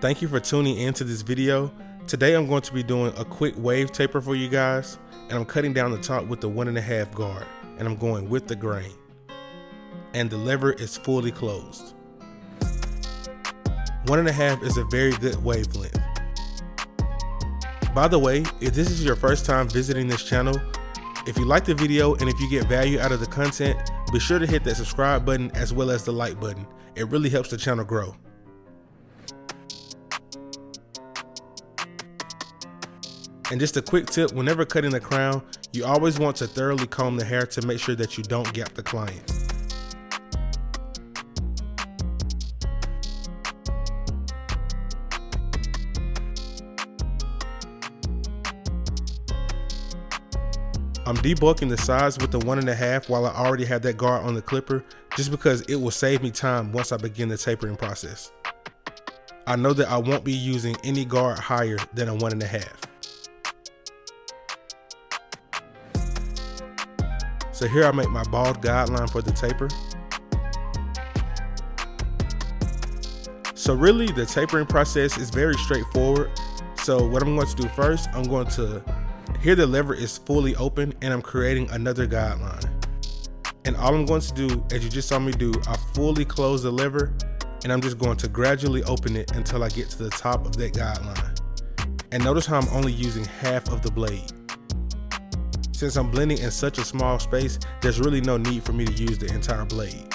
Thank you for tuning into this video. Today I'm going to be doing a quick wave taper for you guys, and I'm cutting down the top with the 1.5 guard, and I'm going with the grain. And the lever is fully closed. 1.5 is a very good wavelength. By the way, if this is your first time visiting this channel, if you like the video and if you get value out of the content, be sure to hit that subscribe button as well as the like button. It really helps the channel grow. And just a quick tip, whenever cutting the crown, you always want to thoroughly comb the hair to make sure that you don't gap the client. I'm debulking the sides with the 1.5 while I already have that guard on the clipper, just because it will save me time once I begin the tapering process. I know that I won't be using any guard higher than a 1.5. So here I make my bald guideline for the taper. So really the tapering process is very straightforward. So what I'm going to do first, I'm going to, here the lever is fully open and I'm creating another guideline. And all I'm going to do, as you just saw me do, I fully close the lever and I'm just going to gradually open it until I get to the top of that guideline. And notice how I'm only using half of the blade. Since I'm blending in such a small space, there's really no need for me to use the entire blade.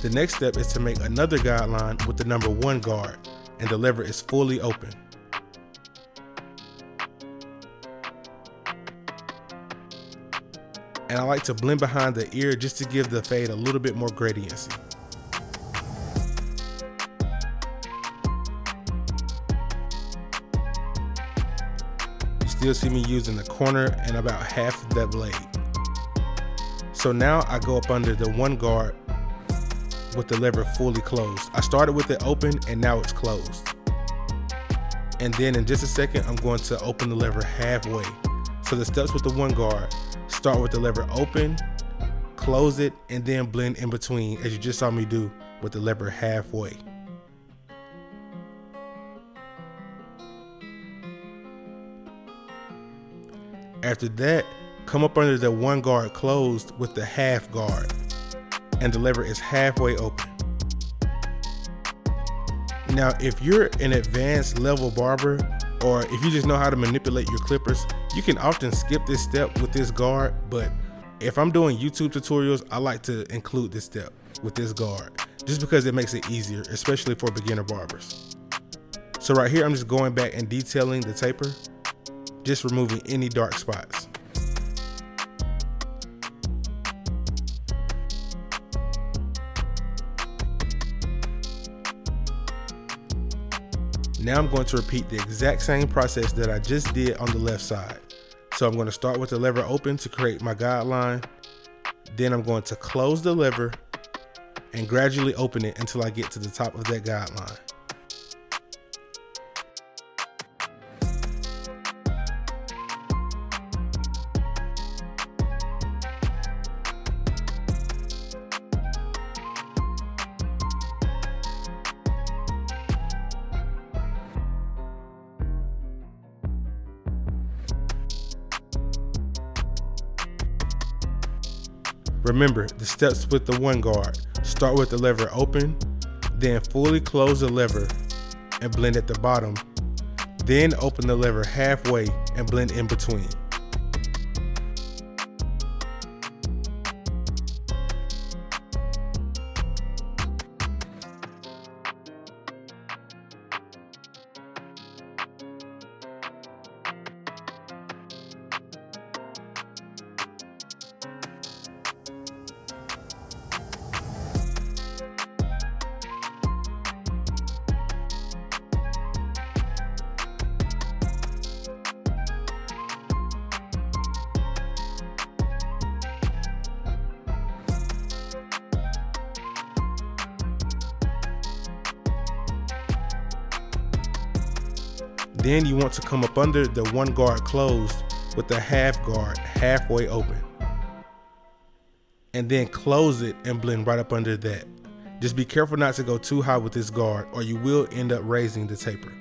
The next step is to make another guideline with the number 1 guard, and the lever is fully open. And I like to blend behind the ear just to give the fade a little bit more gradiency. Still see me using the corner and about half of that blade. So now I go up under the 1 guard with the lever fully closed. I started with it open and now it's closed. And then in just a second, I'm going to open the lever halfway. So the steps with the 1 guard, start with the lever open, close it, and then blend in between, as you just saw me do with the lever halfway. After that, come up under the 1 guard closed with the half guard, and the lever is halfway open. Now, if you're an advanced level barber, or if you just know how to manipulate your clippers, you can often skip this step with this guard, but if I'm doing YouTube tutorials, I like to include this step with this guard, just because it makes it easier, especially for beginner barbers. So right here, I'm just going back and detailing the taper, just removing any dark spots. Now I'm going to repeat the exact same process that I just did on the left side. So I'm going to start with the lever open to create my guideline. Then I'm going to close the lever and gradually open it until I get to the top of that guideline. Remember the steps with the 1 guard. Start with the lever open, then fully close the lever and blend at the bottom. Then open the lever halfway and blend in between. Then you want to come up under the 1 guard closed with the half guard halfway open. And then close it and blend right up under that. Just be careful not to go too high with this guard or you will end up raising the taper.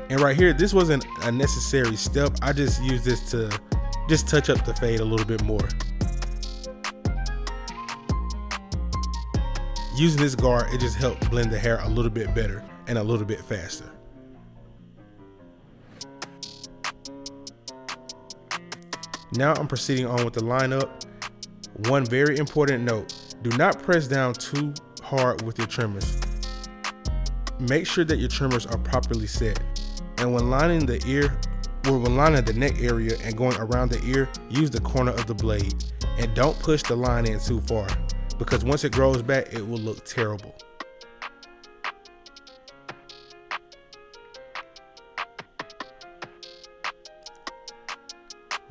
And right here, this wasn't a necessary step. I just used this to just touch up the fade a little bit more. Using this guard, it just helped blend the hair a little bit better and a little bit faster. Now I'm proceeding on with the lineup. One very important note, do not press down too hard with your trimmers. Make sure that your trimmers are properly set. And when lining the ear, or when lining the neck area and going around the ear, use the corner of the blade. And don't push the line in too far, because once it grows back, it will look terrible.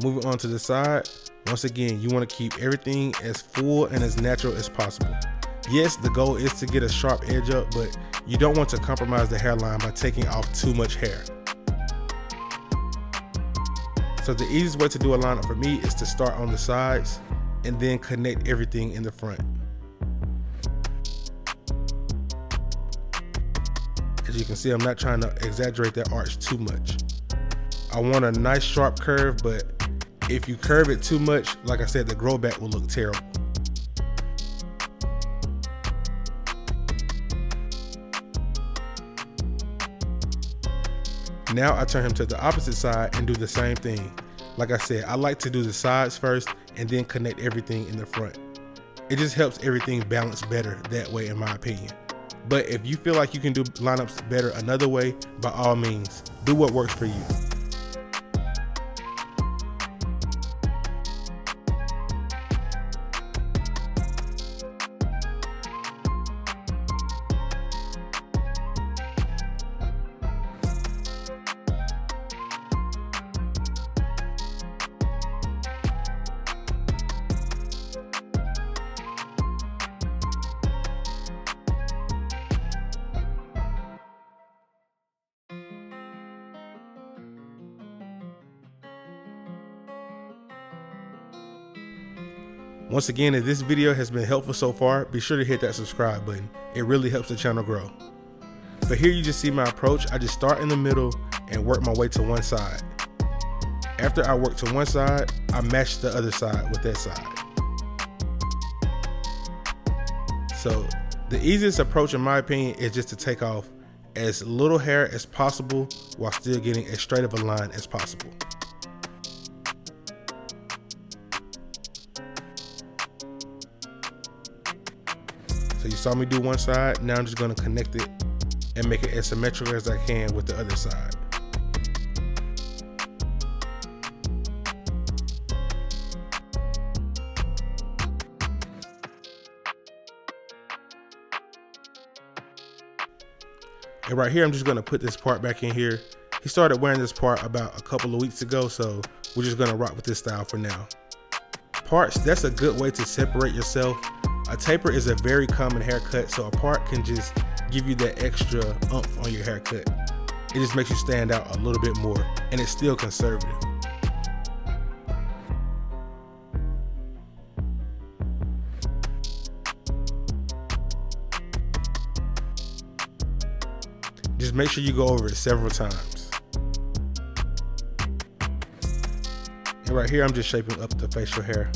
Moving on to the side, once again, you want to keep everything as full and as natural as possible. Yes, the goal is to get a sharp edge up, but you don't want to compromise the hairline by taking off too much hair. So the easiest way to do a lineup for me is to start on the sides and then connect everything in the front. As you can see, I'm not trying to exaggerate that arch too much. I want a nice sharp curve, but if you curve it too much, like I said, the grow back will look terrible. Now I turn him to the opposite side and do the same thing. Like I said, I like to do the sides first and then connect everything in the front. It just helps everything balance better that way, in my opinion. But if you feel like you can do lineups better another way, by all means, do what works for you. Once again, if this video has been helpful so far, be sure to hit that subscribe button. It really helps the channel grow. But here you just see my approach. I just start in the middle and work my way to one side. After I work to one side, I match the other side with that side. So the easiest approach, in my opinion, is just to take off as little hair as possible while still getting as straight of a line as possible. So you saw me do one side, now I'm just going to connect it and make it as symmetrical as I can with the other side. And right here, I'm just going to put this part back in here. He started wearing this part about a couple of weeks ago, so we're just going to rock with this style for now. Parts, that's a good way to separate yourself. A taper is a very common haircut, so a part can just give you that extra oomph on your haircut. It just makes you stand out a little bit more, and it's still conservative. Just make sure you go over it several times. And right here, I'm just shaping up the facial hair.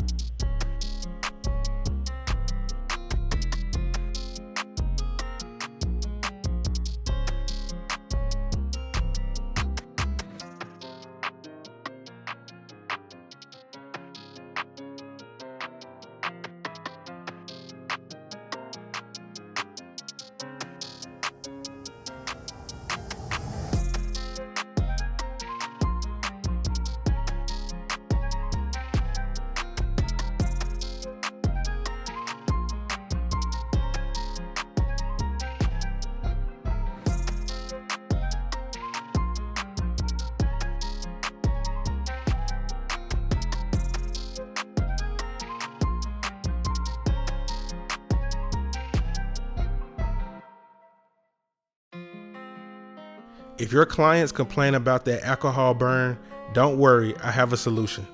If your clients complain about that alcohol burn, don't worry, I have a solution.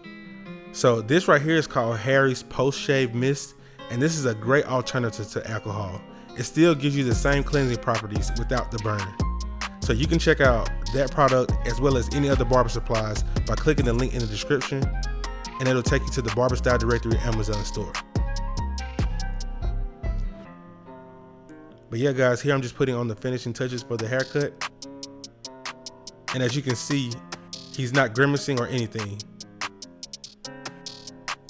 So this right here is called Harry's Post-Shave Mist, and this is a great alternative to alcohol. It still gives you the same cleansing properties without the burn. So you can check out that product as well as any other barber supplies by clicking the link in the description, and it'll take you to the Barber Style directory Amazon store. But yeah guys, here I'm just putting on the finishing touches for the haircut. And as you can see, he's not grimacing or anything.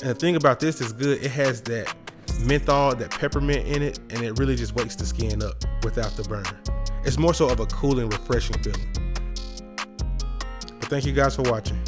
And the thing about this is good, it has that menthol, that peppermint in it, and it really just wakes the skin up without the burn. It's more so of a cool and refreshing feeling. But thank you guys for watching.